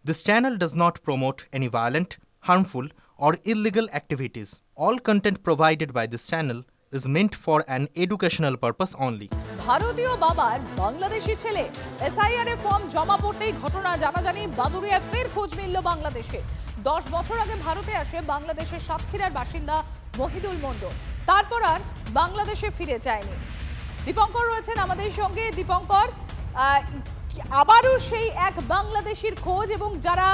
This channel does not promote any violent, harmful, or illegal activities. All content provided by this channel is meant for an educational purpose only. ভারতীয় বাবার বাংলাদেশি ছেলে SIR এ form জমা পড়তেই ঘটনা জানাজানি বাদুড়িয়ায় ফের খোঁজ মিলল বাংলাদেশে। 10 বছর আগে ভারতে আসে বাংলাদেশের সাতক্ষীরার বাসিন্দা মহিদুল মণ্ডল, তারপর আর বাংলাদেশে ফিরে যায়নি। দীপঙ্কর রয়েছেন আমাদের সঙ্গে। দীপঙ্কর, আবারও সেই এক বাংলাদেশির খোঁজ এবং যারা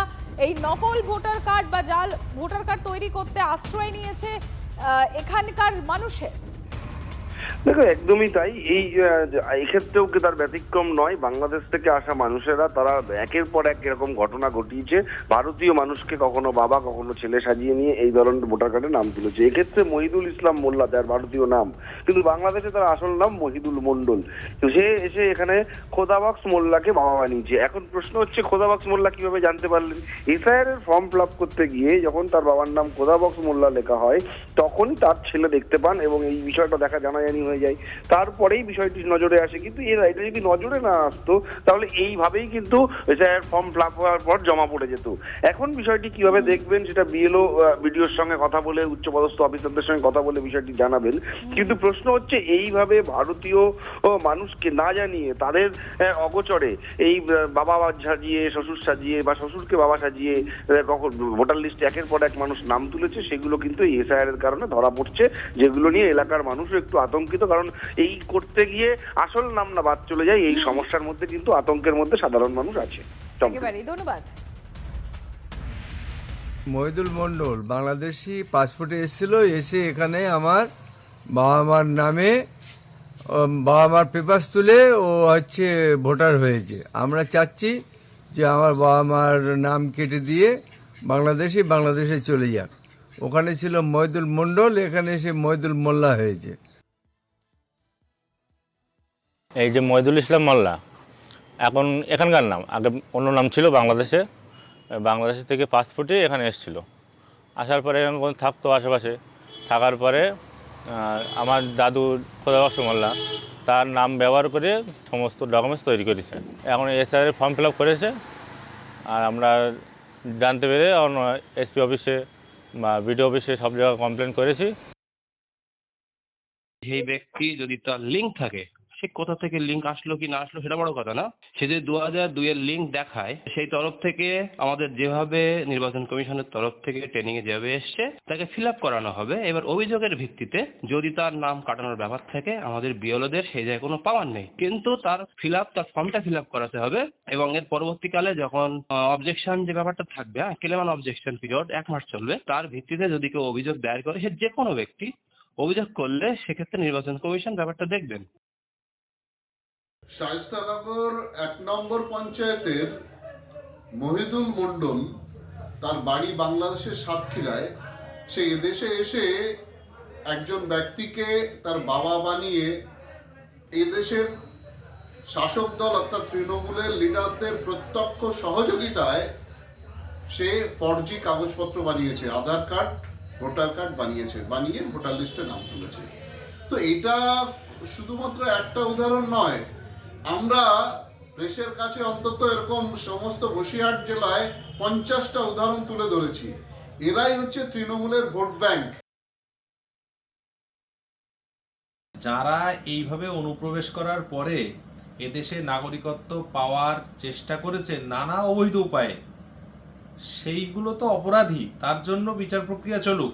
এই নকল ভোটার কার্ড বা জাল ভোটার কার্ড তৈরি করতে আশ্রয় নিয়েছে এখানকার মানুষের। দেখো, একদমই তাই। এই ক্ষেত্রেও তার ব্যতিক্রম নয়। বাংলাদেশ থেকে আসা মানুষেরা তারা একের পর এক এরকম ঘটনা ঘটিয়েছে। ভারতীয় মানুষকে কখনো বাবা কখনো ছেলে সাজিয়ে নিয়ে এই ধরনের ভোটার কার্ডে নাম তুলেছে। এক্ষেত্রে মহিদুল ইসলাম মোল্লা তার ভারতীয় নাম, কিন্তু বাংলাদেশে তার আসল নাম মহিদুল মণ্ডল। তো সে এসে এখানে খোদাবক্স মোল্লাকে বাবা বানিয়েছে। এখন প্রশ্ন হচ্ছে, খোদাবক্স মোল্লা কিভাবে জানতে পারলেন? এসআইআর এর ফর্ম ফিল আপ করতে গিয়ে যখন তার বাবার নাম খোদাবক্স মোল্লা লেখা হয়, তখনই তার ছেলে দেখতে পান এবং এই বিষয়টা দেখা জানাজানি হয়ে যায়। তারপরেই বিষয়টি নজরে আসে। কিন্তু এটা যদি নজরে না আসতো তাহলে এইভাবেই কিন্তু ফর্ম ফিল আপ হওয়ার পর জমা পড়ে যেত। এখন বিষয়টি কিভাবে দেখবেন সেটা বিএলও বিডিওর সঙ্গে কথা বলে, উচ্চপদস্থ অফিসারদের সঙ্গে কথা বলে বিষয়টি জানাবেন। কিন্তু প্রশ্ন হচ্ছে, এইভাবে ভারতীয় মানুষকে না জানিয়ে তাদের অগোচরে এই বাবা সাজিয়ে শ্বশুর সাজিয়ে বা শ্বশুরকে বাবা সাজিয়ে কখন ভোটার লিস্টে একের পর এক মানুষ নাম তুলেছে, সেগুলো কিন্তু এই এসআইআর এর কারণে ধরা পড়ছে, যেগুলো নিয়ে এলাকার মানুষও একটু আতঙ্কিত। কারণ এই করতে গিয়ে আসল নাম না বাদ চলে যায়, এই সমস্যার মধ্যে কিন্তু আতঙ্কের মধ্যে সাধারণ মানুষ আছে। একেবারেই ধন্যবাদ। মহিদুল মণ্ডল বাংলাদেশি পাসপোর্টে এসেছিল, এসে এখানে আমার বাবা মার নামে বাবা মার পেপারস তুলে ও হচ্ছে ভোটার হয়েছে। আমরা চাচ্ছি যে আমার বাবা মার নাম কেটে দিয়ে বাংলাদেশে চলে যাক। ওখানে ছিল মহিদুল মণ্ডল, এখানে এসে মহিদুল মোল্লা হয়েছে। এই যে মহিদুল ইসলাম মোল্লা এখন এখানকার নাম, আগে অন্য নাম ছিল বাংলাদেশে। বাংলাদেশ থেকে পাসপোর্টে এখানে এসেছিল। আসার পরে এখানে থাকতো আশেপাশে। থাকার পরে আমার দাদু খোদাবক্স মোল্লা তার নাম ব্যবহার করে সমস্ত ডকুমেন্টস তৈরি করেছে। এখন এসআইআর ফর্ম ফিল আপ করেছে। আর আমরা জানতে পেরে এসপি অফিসে বা বিডিও অফিসে সব জায়গায় কমপ্লেন করেছি। সেই ব্যক্তি যদি তার লিঙ্ক থাকে, সে কোথা থেকে লিঙ্ক আসলো কি না আসলো সেটা বড় কথা না। সে যদি 2002 এর লিঙ্ক দেখায়, সেই তরফ থেকে আমাদের যেভাবে নির্বাচন কমিশনের তরফ থেকে ট্রেনিং এ যেভাবে এসছে তাকে ফিল আপ করানো হবে। এবার অভিযোগের ভিত্তিতে যদি তার নাম কাটানোর ব্যাপার থাকে, আমাদের বিএলওদের সেই জায়গায় কোনো পাওয়ার নেই, কিন্তু তার ফর্মটা ফিল আপ করাতে হবে। এবং এর পরবর্তীকালে যখন অবজেকশন যে ব্যাপারটা থাকবে, ক্লেম অন অবজেকশন পিরিয়ড 1 মাস চলবে, তার ভিত্তিতে যদি কেউ অভিযোগ দায়ের করে, সে যে কোনো ব্যক্তি অভিযোগ করলে সেক্ষেত্রে নির্বাচন কমিশন ব্যাপারটা দেখবেন। শায়েস্তানগর 1 নম্বর পঞ্চায়েতের মহিদুল মণ্ডল, তার বাড়ি বাংলাদেশের সাতক্ষীরায়। সে এদেশে এসে একজন ব্যক্তিকে তার বাবা বানিয়ে এদেশের শাসক দল অর্থাৎ তৃণমূলের লিডারদের প্রত্যক্ষ সহযোগিতায় সে ফর্জি কাগজপত্র বানিয়েছে, আধার কার্ড ভোটার কার্ড বানিয়ে ভোটার লিস্টে নাম তুলেছে। তো এটা শুধুমাত্র একটা উদাহরণ নয়, আমরা প্রেসের কাছে অন্তত এরকম সমস্ত বসিরহাট জেলায় 50টা উদাহরণ তুলে ধরেছি। এরাই হচ্ছে তৃণমূলের ভোট ব্যাংক। যারা এইভাবে অনুপ্রবেশ করার পরে এদেশে নাগরিকত্ব পাওয়ার চেষ্টা করেছে নানা অবৈধ উপায়ে, সেইগুলো তো অপরাধী, তার জন্য বিচার প্রক্রিয়া চলুক,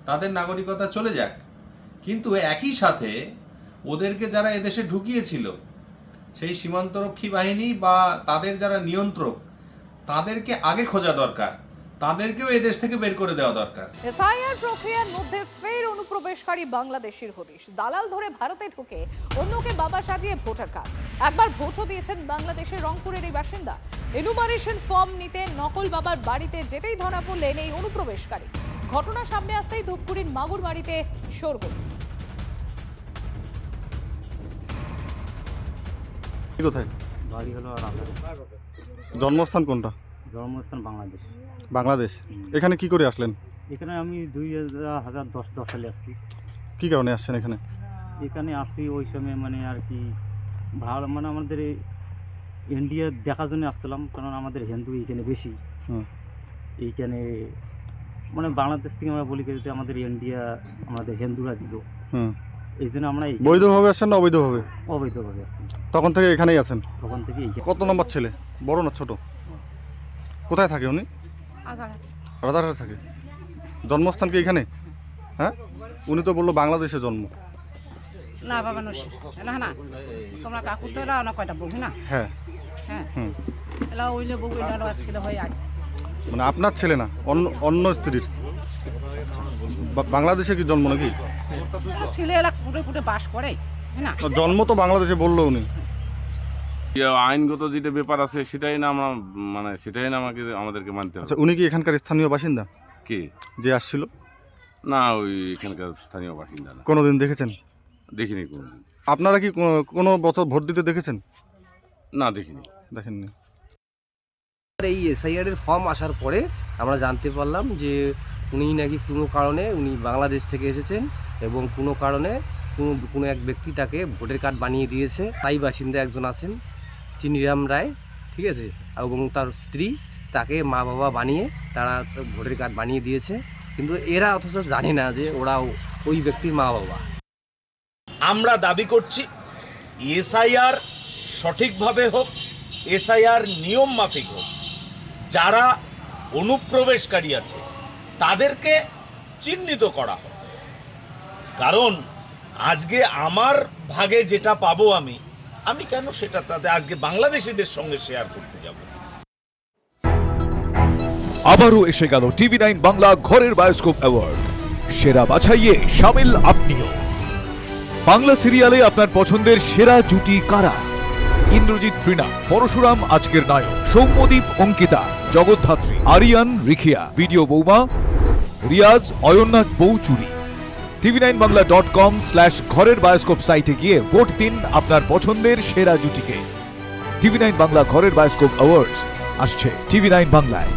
তাদের নাগরিকতা চলে যাক। কিন্তু একই সাথে ওদেরকে যারা এদেশে ঢুকিয়েছিল, সেই সীমান্তরক্ষী বাহিনী বা তাদের যারা নিয়ন্ত্রক, তাদেরকে আগে খোঁজা দরকার, তাদেরকেও এদেশ থেকে বের করে দেওয়া দরকার। এসআইআর প্রক্রিয়ার মধ্যে ফের অনুপ্রবেশকারী বাংলাদেশির হদিশ। দালাল ধরে ভারতে ঢুকে অন্যকে বাবা সাজিয়ে ভোটার কার্ড। একবার ভোটও দিয়েছেন বাংলাদেশের রংপুরের এই বাসিন্দা। এনুমারেশন ফর্ম নিতে নকল বাবার বাড়িতে যেতেই ধরা পড়লেন এই অনুপ্রবেশকারী। ঘটনা সামনে আসতেই ধূপগুড়ির মাগুর বাড়িতে শোরগোল। কোথায় বাড়ি হলো জন্মস্থান কোনটা? জন্মস্থান বাংলাদেশ। বাংলাদেশ। এখানে কি করে আসলেন? এখানে আমি 2010 সালে আসছি। কি কারণে আসছেন এখানে? এখানে আসি ওই সময় মানে আর কি ভালো, মানে আমাদের ইন্ডিয়া দেখার জন্য আসছিলাম, কারণ আমাদের হিন্দু এইখানে বেশি। হুম। এইখানে মানে বাংলাদেশ থেকে আমরা বলি যে আমাদের ইন্ডিয়া আমাদের হিন্দু রাজ্য, হুম। এই জন্য আমরা এইখানে বৈধভাবে আসছেন না অবৈধভাবে? অবৈধভাবে আসছি। তখন থেকে এখানেই আছেন? তখন থেকে এইখানে। কত নম্বর ছেলে, বড় না ছোট? কোথায় থাকে উনি? রাজারহাটে থাকে। জন্মস্থান কি এখানে? হ্যাঁ, উনি তো বললো বাংলাদেশে জন্ম। না বাবা নসি এলা না তোমরা কাকু তো এলা না কয়টা বউ না? হ্যাঁ। হ্যাঁ হুম। এলা ওইলে বউ এলা আসছিল হয় আজ। মানে আপনার ছেলে না, অন্য অন্য স্ত্রীর? বাংলাদেশে কি জন্ম নাকি? ছেলে এলা কুটে কুটে বাস করে না? জন্ম তো বাংলাদেশে বললো উনি। আইনগত যেটা ব্যাপার আছে সেটাই না আমরা মানে সেটাই না আমাদেরকে মানতে হবে। আচ্ছা, উনি কি এখানকার স্থানীয় বাসিন্দা? কে যে আসছিল? না, ওই এখানকার স্থানীয় বাসিন্দা না। কোনোদিন দেখেছেন? দেখিনি কোনোদিন। আপনারা কি কোনো বছর ভোট দিতে দেখেছেন? না, দেখিনি। দেখেননি। এই এসআইআর এর ফর্ম আসার পরে আমরা জানতে পারলাম যে উনি নাকি কোনো কারণে উনি বাংলাদেশ থেকে এসেছেন এবং কোনো কারণে কোনো এক ব্যক্তি তাকে ভোটার কার্ড বানিয়ে দিয়েছে। তাই বাসিন্দা একজন আছেন চিনিরাম রায়, ঠিক আছে, এবং তার স্ত্রী তাকে মা বাবা বানিয়ে তারা ভোটার কার্ড বানিয়ে দিয়েছে, কিন্তু এরা অথচ জানে না যে ওরা ওই ব্যক্তির মা বাবা। আমরা দাবি করছি এসআইআর সঠিকভাবে হোক, এসআইআর নিয়ম মাফিক হোক। যারা অনুপ্রবেশকারী আছে তাদেরকে চিহ্নিত করা হোক, কারণ আজকে আমার ভাগে যেটা পাবো আমি কেন সেটা তাতে আজকে বাংলাদেশিদের সঙ্গে শেয়ার করতে যাব? আবারও এসে গেল টিভি9 বাংলা ঘরের বায়োস্কোপ অ্যাওয়ার্ড। সেরা বাছাইয়ে শামিল আপনিও। বাংলা সিরিয়ালে আপনার পছন্দের সেরা জুটি কারা? ইন্দ্রজিৎ তৃণা, পরশুরাম আজকের নায়ক, সৌম্যদীপ অঙ্কিতা, জগদ্ধাত্রী, আরিয়ান রিখিয়া, ভিডিও বৌমা, রিয়াজ অয়ন্নাথ বৌচুরি। tv9bangla.com/ঘরের বায়োস্কোপ সাইটে গিয়ে ভোট দিন আপনার পছন্দের সেরা জুটিকে। টিভি9 বাংলা ঘরের বায়োস্কোপ অ্যাওয়ার্ডস আসছে টিভি9 বাংলায়।